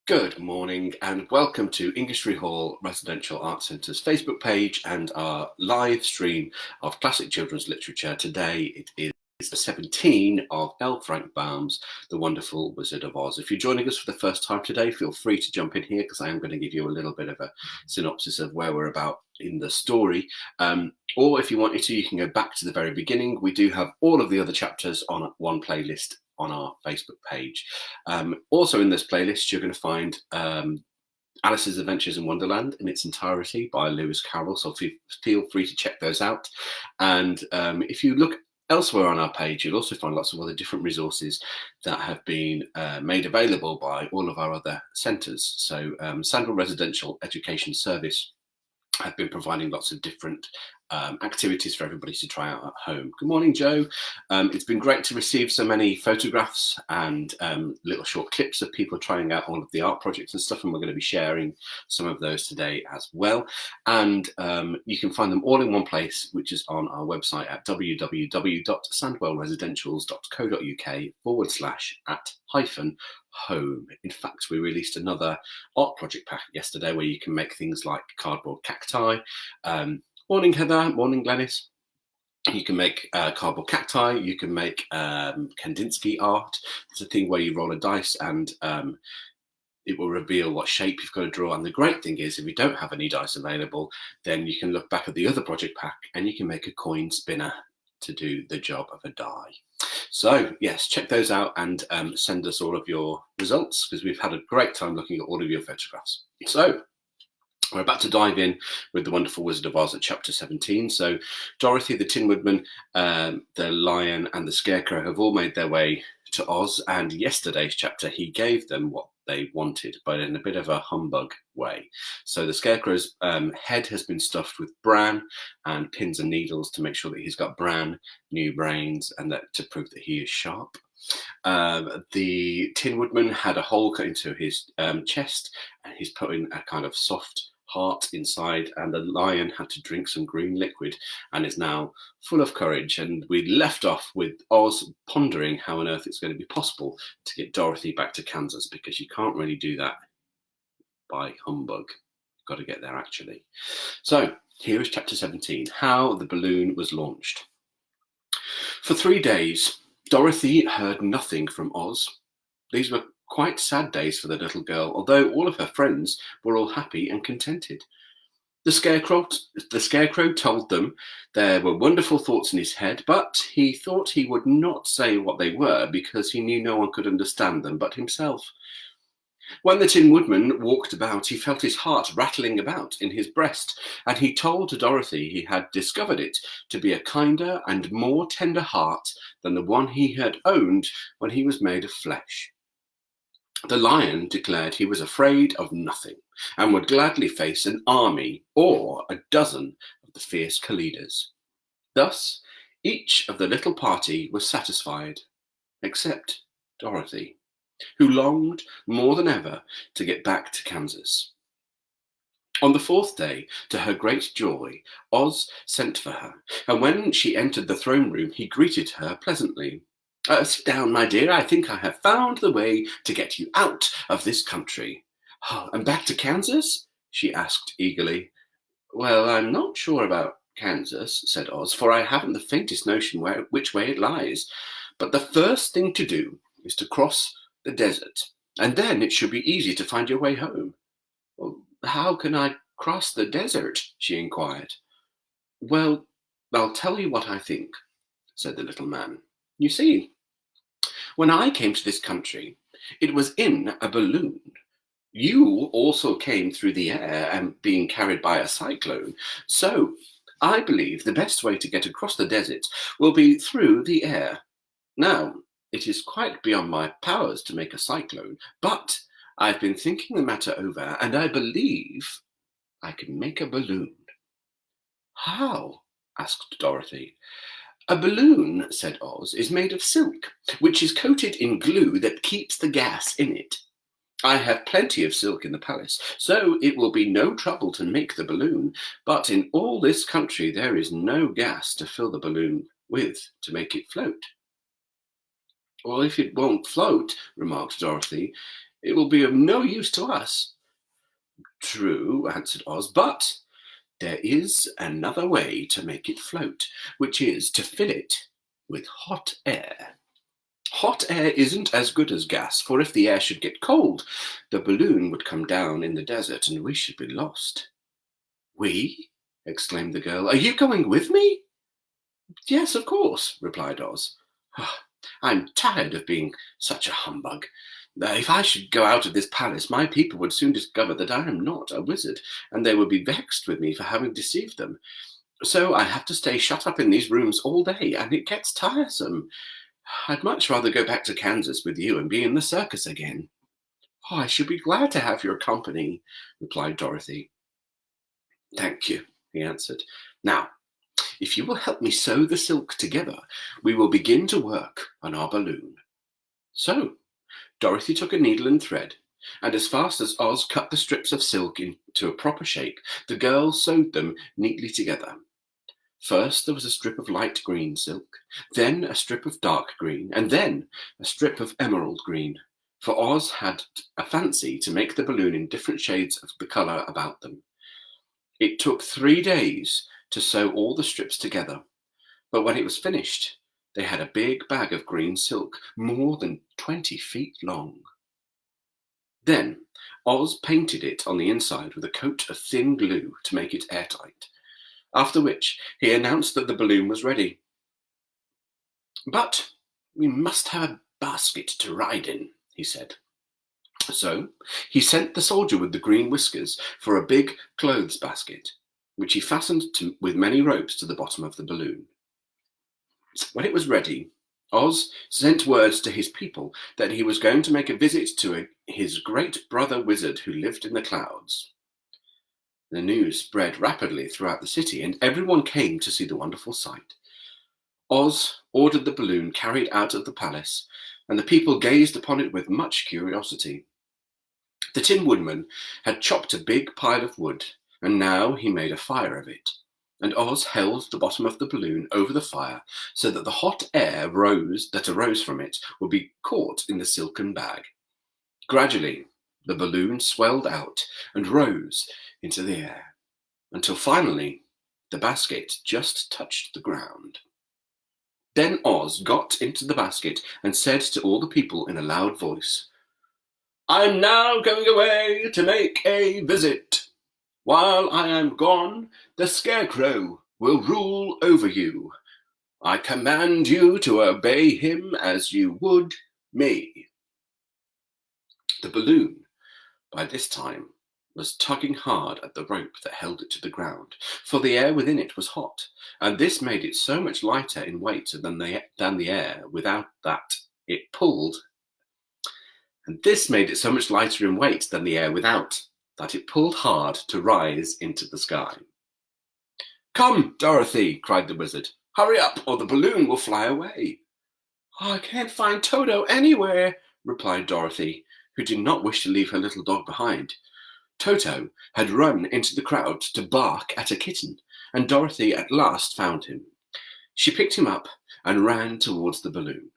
Good morning and welcome to Ingestre Hall Residential Arts Centre's Facebook page and our live stream of classic children's literature. Today it is the 17 of L. Frank Baum's The Wonderful Wizard of Oz. If you're joining us for the first time today, feel free to jump in here because I am going to give you a little bit of a synopsis of where we're about in the story. Or if you wanted to, you can go back to the very beginning. We do have all of the other chapters on one playlist on our Facebook page. Also in this playlist, you're going to find Alice's Adventures in Wonderland in its entirety by Lewis Carroll, so feel free to check those out. And if you look elsewhere on our page, you'll also find lots of other different resources that have been made available by all of our other centres. So Sandwell Residential Education Service have been providing lots of different activities for everybody to try out at home. Good morning, Joe. It's been great to receive so many photographs and little short clips of people trying out all of the art projects and stuff, and we're going to be sharing some of those today as well. And you can find them all in one place, which is on our website at www.sandwellresidentials.co.uk/at-home. In fact, we released another art project pack yesterday where you can make things like cardboard cacti. Morning, Heather. Morning, Glenys. You can make cardboard cacti. You can make Kandinsky art. It's a thing where you roll a dice and it will reveal what shape you've got to draw. And the great thing is, if you don't have any dice available, then you can look back at the other project pack and you can make a coin spinner to do the job of a die. So yes, check those out and send us all of your results because we've had a great time looking at all of your photographs. So we're about to dive in with The Wonderful Wizard of Oz at chapter 17. So Dorothy, the Tin Woodman, the Lion and the Scarecrow have all made their way to Oz, and yesterday's chapter he gave them what they wanted, but in a bit of a humbug way. So the Scarecrow's head has been stuffed with bran and pins and needles to make sure that he's got bran, new brains, and that to prove that he is sharp. The Tin Woodman had a hole cut into his chest, and he's put in a kind of soft heart inside, and the Lion had to drink some green liquid and is now full of courage. And we left off with Oz pondering how on earth it's going to be possible to get Dorothy back to Kansas, because you can't really do that by humbug. You've got to get there actually. So here is chapter 17, How the Balloon Was Launched. For 3 days, Dorothy heard nothing from Oz. These were quite sad days for the little girl, although all of her friends were all happy and contented. The Scarecrow told them there were wonderful thoughts in his head, but he thought he would not say what they were because he knew no one could understand them but himself. When the Tin Woodman walked about, he felt his heart rattling about in his breast, and he told Dorothy he had discovered it to be a kinder and more tender heart than the one he had owned when he was made of flesh. The Lion declared he was afraid of nothing and would gladly face an army or a dozen of the fierce Kalidas. Thus, each of the little party was satisfied, except Dorothy, who longed more than ever to get back to Kansas. On the 4th day, to her great joy, Oz sent for her, and when she entered the throne room, he greeted her pleasantly. Sit down, my dear. I think I have found the way to get you out of this country. Oh, and back to Kansas? She asked eagerly. Well, I'm not sure about Kansas, said Oz, for I haven't the faintest notion which way it lies. But the first thing to do is to cross the desert, and then it should be easy to find your way home. Well, how can I cross the desert? She inquired. Well, I'll tell you what I think, said the little man. You see, when I came to this country, it was in a balloon. You also came through the air and being carried by a cyclone. So I believe the best way to get across the desert will be through the air. Now, it is quite beyond my powers to make a cyclone, but I've been thinking the matter over, and I believe I can make a balloon. How? Asked Dorothy. A balloon, said Oz, is made of silk, which is coated in glue that keeps the gas in it. I have plenty of silk in the palace, so it will be no trouble to make the balloon, but in all this country there is no gas to fill the balloon with to make it float. Well, if it won't float, remarked Dorothy, It will be of no use to us." "True," answered Oz, "but there is another way to make it float, which is to fill it with hot air. Hot air isn't as good as gas, for if the air should get cold, the balloon would come down in the desert and we should be lost." "We?" exclaimed the girl. "Are you going with me?" "Yes, of course," replied Oz. "I'm tired of being such a humbug. If I should go out of this palace, my people would soon discover that I am not a wizard, and they would be vexed with me for having deceived them. So I have to stay shut up in these rooms all day, and it gets tiresome. I'd much rather go back to Kansas with you and be in the circus again." "Oh, I should be glad to have your company," replied Dorothy. "Thank you," he answered. "Now, if you will help me sew the silk together, we will begin to work on our balloon." So Dorothy took a needle and thread, and as fast as Oz cut the strips of silk into a proper shape, the girls sewed them neatly together. First there was a strip of light green silk, then a strip of dark green, and then a strip of emerald green, for Oz had a fancy to make the balloon in different shades of the colour about them. It took 3 days to sew all the strips together, but when it was finished, they had a big bag of green silk, more than 20 feet long. Then Oz painted it on the inside with a coat of thin glue to make it airtight, after which he announced that the balloon was ready. "But we must have a basket to ride in," he said. So he sent the soldier with the green whiskers for a big clothes basket, which he fastened with many ropes to the bottom of the balloon. When it was ready, Oz sent word to his people that he was going to make a visit to his great brother wizard who lived in the clouds. The news spread rapidly throughout the city, and everyone came to see the wonderful sight. Oz ordered the balloon carried out of the palace, and the people gazed upon it with much curiosity. The Tin Woodman had chopped a big pile of wood, and now he made a fire of it, and Oz held the bottom of the balloon over the fire so that the hot air that arose from it would be caught in the silken bag. Gradually, the balloon swelled out and rose into the air, until finally the basket just touched the ground. Then Oz got into the basket and said to all the people in a loud voice, "I'm now going away to make a visit. While I am gone, the Scarecrow will rule over you. I command you to obey him as you would me." The balloon, by this time, was tugging hard at the rope that held it to the ground, for the air within it was hot, and this made it so much lighter in weight than the air without that it pulled hard to rise into the sky. "Come, Dorothy," cried the wizard. "Hurry up, or the balloon will fly away." "Oh, I can't find Toto anywhere," replied Dorothy, who did not wish to leave her little dog behind. Toto had run into the crowd to bark at a kitten, and Dorothy at last found him. She picked him up and ran towards the balloon.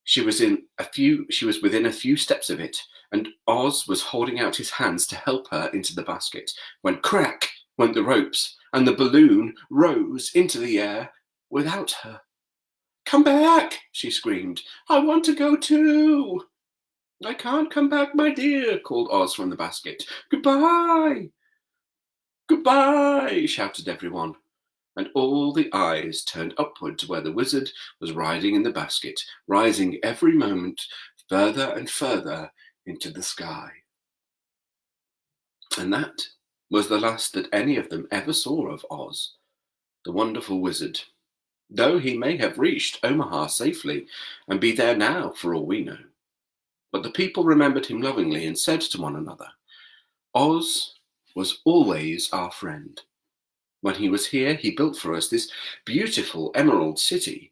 She was within a few steps of it, and Oz was holding out his hands to help her into the basket, when crack went the ropes, and the balloon rose into the air without her. "Come back," she screamed. "I want to go too." "I can't come back, my dear," called Oz from the basket. "Goodbye." "Goodbye," shouted everyone, and all the eyes turned upward to where the wizard was riding in the basket, rising every moment further and further into the sky. And that was the last that any of them ever saw of Oz, the wonderful wizard, though he may have reached Omaha safely and be there now for all we know. But the people remembered him lovingly and said to one another, "Oz was always our friend. When he was here, he built for us this beautiful Emerald City,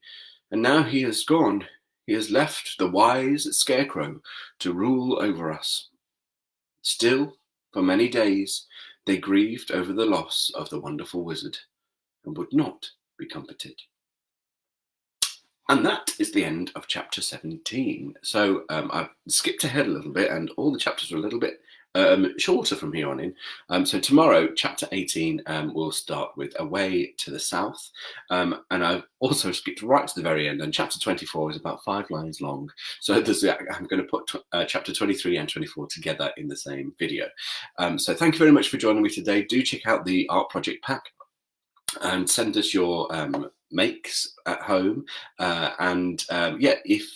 and now he has gone. He has left the wise Scarecrow to rule over us." Still, for many days, they grieved over the loss of the wonderful wizard and would not be comforted. And that is the end of chapter 17. So I've skipped ahead a little bit, and all the chapters are a little bit shorter from here on in. So tomorrow, chapter 18, will start with Away to the South. And I've also skipped right to the very end, and chapter 24 is about 5 lines long. So I'm going to put chapter 23 and 24 together in the same video. So thank you very much for joining me today. Do check out the art project pack and send us your makes at home. Yeah, if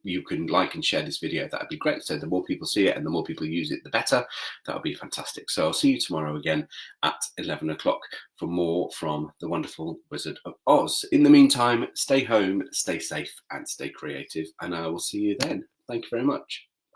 you can like and share this video, that'd be great. So the more people see it and the more people use it, the better. That would be fantastic. So I'll see you tomorrow again at 11 o'clock for more from the wonderful Wizard of Oz. In the meantime, stay home, stay safe, and stay creative. And I will see you then. Thank you very much.